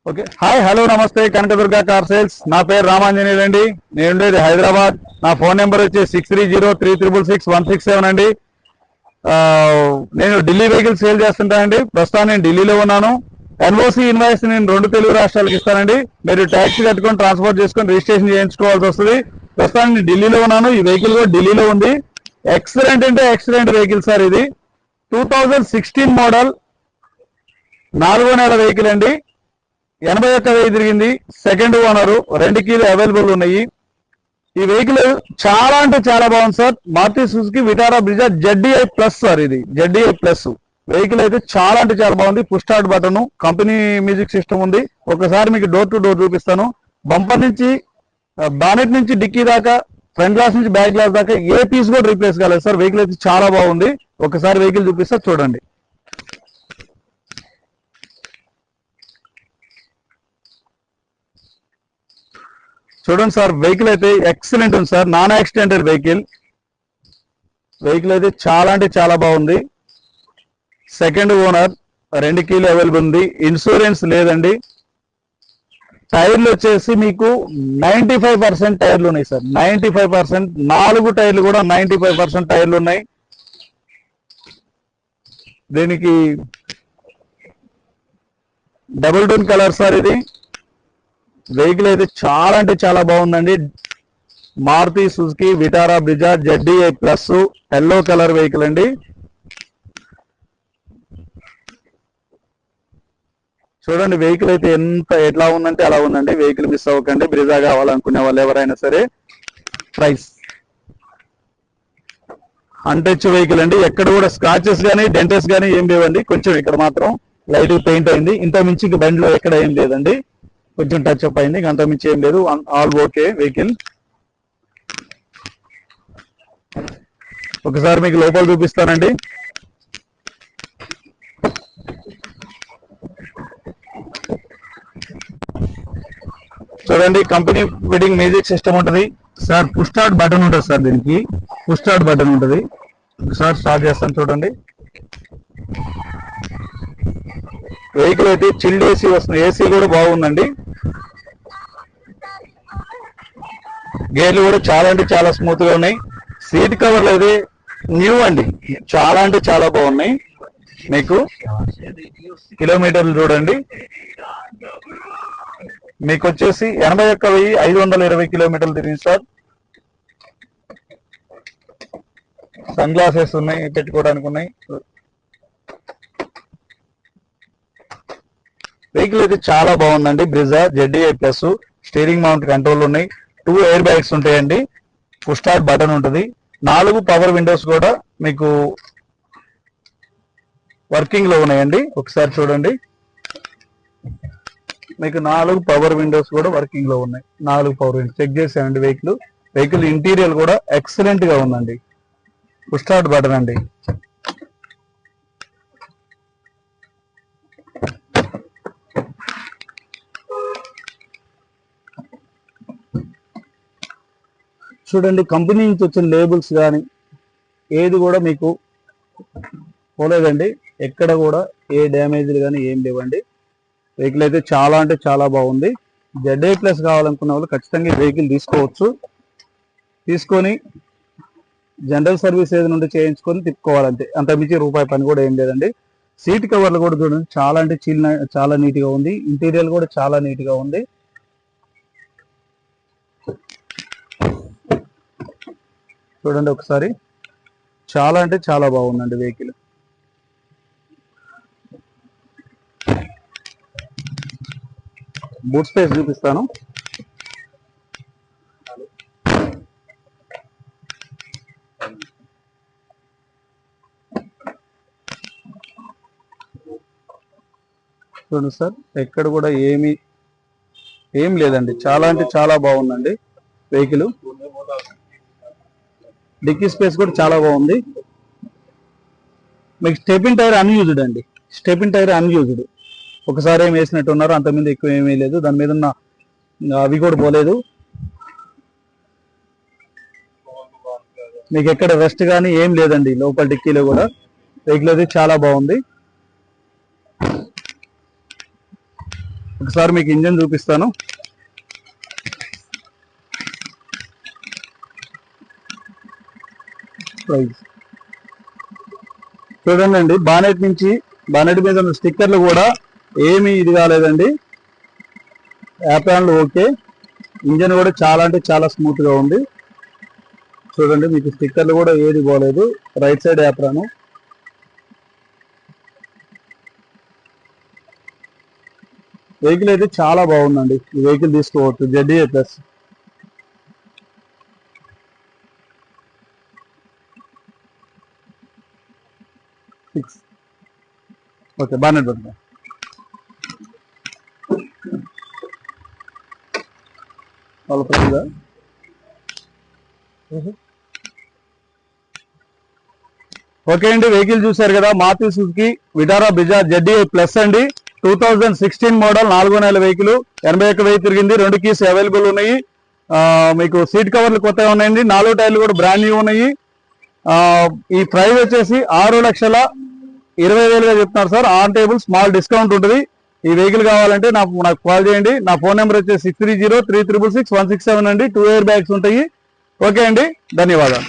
Okay. Hi, hello, నమస్తే. Kanakadurga car sales. నా పేరు రామాంజనేయులు అండి. నేను ఉండేది హైదరాబాద్. నా ఫోన్ నెంబర్ వచ్చి 6303666167 అండి. నేను ఢిల్లీ వెహికల్ సేల్ చేస్తుంటానండి. ప్రస్తుతం నేను ఢిల్లీలో ఉన్నాను. ఎన్ఓసి ఇన్వాయిస్ నేను 2 తెలుగు రాష్ట్రాలకు ఇస్తానండి. మీరు ట్యాక్సీ కట్టుకొని ట్రాన్స్పోర్ట్ చేసుకొని రిజిస్ట్రేషన్ చేయించుకోవాల్సి వస్తుంది. ప్రస్తుతం నేను ఢిల్లీలో ఉన్నాను. ఈ వెహికల్ కూడా ఢిల్లీలో ఉంది. ఎక్సలెంట్ అంటే ఎక్సలెంట్ వెహికల్ సార్. ఇది 2016 మోడల్, 4వ నెల వెహికల్ అండి. 81,000 తిరిగింది. సెకండ్ ఓనరు, 2 కీలు అవైలబుల్ ఉన్నాయి. ఈ వెహికల్ చాలా అంటే చాలా బాగుంది sir. Maruti Suzuki Vitara Brezza ZDI plus sir. ఇది ZDI ప్లస్ వెహికల్ అయితే చాలా అంటే చాలా బాగుంది. Push start button, company music system ఉంది. ఒకసారి మీకు డోర్ టు డోర్ చూపిస్తాను. బంపర్ నుంచి బానెట్ నుంచి డిక్కీ దాకా, ఫ్రంట్ గ్లాస్ నుంచి బ్యాక్ గ్లాస్ దాకా ఏ పీస్ కూడా రీప్లేస్ కాలేదు సార్. వెహికల్ అయితే చాలా బాగుంది. ఒకసారి వెహికల్ చూపిస్తా చూడండి. చూడండి సార్, వెహికల్ అయితే ఎక్సలెంట్ ఉంది sir. Non accidented vehicle. Vehicle అయితే చాలా అంటే చాలా బాగుంది. సెకండ్ ఓనర్, 2 కీలు అవైలబుల్ ఉంది. ఇన్సూరెన్స్ లేదండి. టైర్లు వచ్చేసి మీకు 95% టైర్లు ఉన్నాయి సార్. 95%. 4 టైర్లు కూడా 95% టైర్లు ఉన్నాయి. దీనికి డబుల్ టోన్ కలర్ సార్. ఇది వెహికల్ అయితే చాలా అంటే చాలా బాగుందండి. Maruti Suzuki Vitara Brezza ZDI plus, yellow colour vehicle అండి. చూడండి వెహికల్ అయితే ఎట్లా ఉందంటే అలా ఉందండి. వెహికల్ మిస్ అవ్వకండి. బ్రిజా కావాలనుకునే వాళ్ళు ఎవరైనా సరే. ప్రైస్ అన్టచ్ వెహికల్ అండి. ఎక్కడ కూడా స్క్రాచెస్ కానీ డెంటెస్ కానీ ఏం లేవండి. కొంచెం ఇక్కడ మాత్రం లైట్ పెయింట్ అయింది. ఇంత మించి బండిలో ఎక్కడ ఏం లేదండి. కొంచెం టచ్ అప్ అయింది, అంత మించి ఏం లేదు. All okay vehicle. ఒకసారి మీకు లోపల చూపిస్తానండి. చూడండి, కంపెనీ ఫిట్టింగ్ మ్యూజిక్ సిస్టమ్ ఉంటుంది సార్. పుష్ స్టార్ట్ బటన్ ఉంటుంది సార్. దీనికి పుష్ స్టార్ట్ బటన్ ఉంటుంది. ఒకసారి స్టార్ట్ చేస్తాను చూడండి. వెహికల్ అయితే చిల్డ్ ఏసీ వస్తుంది. ఏసీ కూడా బాగుందండి. గేర్లు కూడా చాలా అంటే చాలా స్మూత్ గా ఉన్నాయి. సీట్ కవర్లు అయితే న్యూ అండి. చాలా అంటే చాలా బాగున్నాయి. మీకు కిలోమీటర్లు చూడండి. మీకు వచ్చేసి 81,520 కిలోమీటర్లు తిరిగింది సార్. సన్ గ్లాసెస్ ఉన్నాయి, పెట్టుకోవడానికి ఉన్నాయి. వెహికల్ అయితే చాలా బాగుందండి. Brezza ZDI plus. Steering mount control ఉన్నాయి. 2 ఎయిర్ బ్యాగ్స్ ఉంటాయండి. పుష్ స్టార్ట్ బటన్ ఉంటుంది. 4 పవర్ విండోస్ కూడా మీకు వర్కింగ్ లో ఉన్నాయండి. ఒకసారి చూడండి. మీకు 4 పవర్ విండోస్ కూడా వర్కింగ్ లో ఉన్నాయి. 4 పవర్ విండోస్ చెక్ చేసామండి. వెహికల్ ఇంటీరియర్ కూడా ఎక్సలెంట్ గా ఉందండి. పుష్ స్టార్ట్ బటన్ అండి. చూడండి, కంపెనీ నుంచి వచ్చిన లేబుల్స్ కానీ ఏది కూడా మీకు పోలేదండి. ఎక్కడ కూడా ఏ డ్యామేజ్లు కానీ ఏం లేవండి. వెహికల్ అయితే చాలా అంటే చాలా బాగుంది. ZDI ప్లస్ కావాలనుకున్న వాళ్ళు ఖచ్చితంగా వెహికల్ తీసుకోవచ్చు. తీసుకొని జనరల్ సర్వీస్ ఏది నుండి చేయించుకొని తిప్పుకోవాలంటే, అంత మించి రూపాయి పని కూడా ఏం లేదండి. సీట్ కవర్లు కూడా చూడండి, చాలా అంటే చాలా నీట్గా ఉంది. ఇంటీరియర్ కూడా చాలా నీట్గా ఉంది. చూడండి ఒకసారి, చాలా అంటే చాలా బాగుందండి వెహికల్. బూట్ స్పేస్ చూపిస్తాను. చూడండి సార్, ఎక్కడ కూడా ఏం లేదండి. చాలా అంటే చాలా బాగుందండి వెహికల్. డిక్కీ స్పేస్ కూడా చాలా బాగుంది. మీకు స్టెపిన్ టైర్ అన్యూజ్డ్ అండి. Stepney tyre unused. ఒకసారి ఏం వేసినట్టు ఉన్నారు, అంతమంది ఎక్కువ ఏమీ లేదు. దాని మీద ఉన్న అవి కూడా పోలేదు. మీకు ఎక్కడ రెస్ట్ కానీ ఏం లేదండి లోపల డిక్కీలో కూడా. వెహికల్ అయితే చాలా బాగుంది. ఒకసారి మీకు ఇంజన్ చూపిస్తాను. చూడండి, బానెట్ మీద ఉన్న స్టిక్కర్లు కూడా ఏమీ ఇది కాలేదండి. యాప్రాన్లు ఓకే. ఇంజన్ కూడా చాలా అంటే చాలా స్మూత్ గా ఉంది. చూడండి, మీకు స్టిక్కర్లు కూడా ఏది పోలేదు. Right side యాప్రాను. వెహికల్ అయితే చాలా బాగుందండి. ఈ వెహికల్ తీసుకోవచ్చు. ZDA plus. ఓకే, బాగానే పెడతా. ఓకే అండి, వెహికల్ చూసారు కదా. Maruti Suzuki Vitara Bajaj ZDA plus అండి. 2016 మోడల్, 4వ నెల వెహికల్. 81,000 తిరిగింది. 2 కీస్ అవైలబుల్ ఉన్నాయి. మీకు సీట్ కవర్లు కొత్తగా ఉన్నాయండి. 4 టైర్లు కూడా బ్రాండ్ న్యూ ఉన్నాయి. ఈ ప్రైస్ వచ్చేసి 6,20,000గా చెప్తున్నారు sir. On table small discount ఉంటుంది. ఈ వెహికల్ కావాలంటే నాకు కాల్ చేయండి. నా ఫోన్ నెంబర్ వచ్చేసి 630-366-167 అండి. 2 ఎయిర్ బ్యాగ్స్ ఉంటాయి. ఓకే అండి, ధన్యవాదాలు.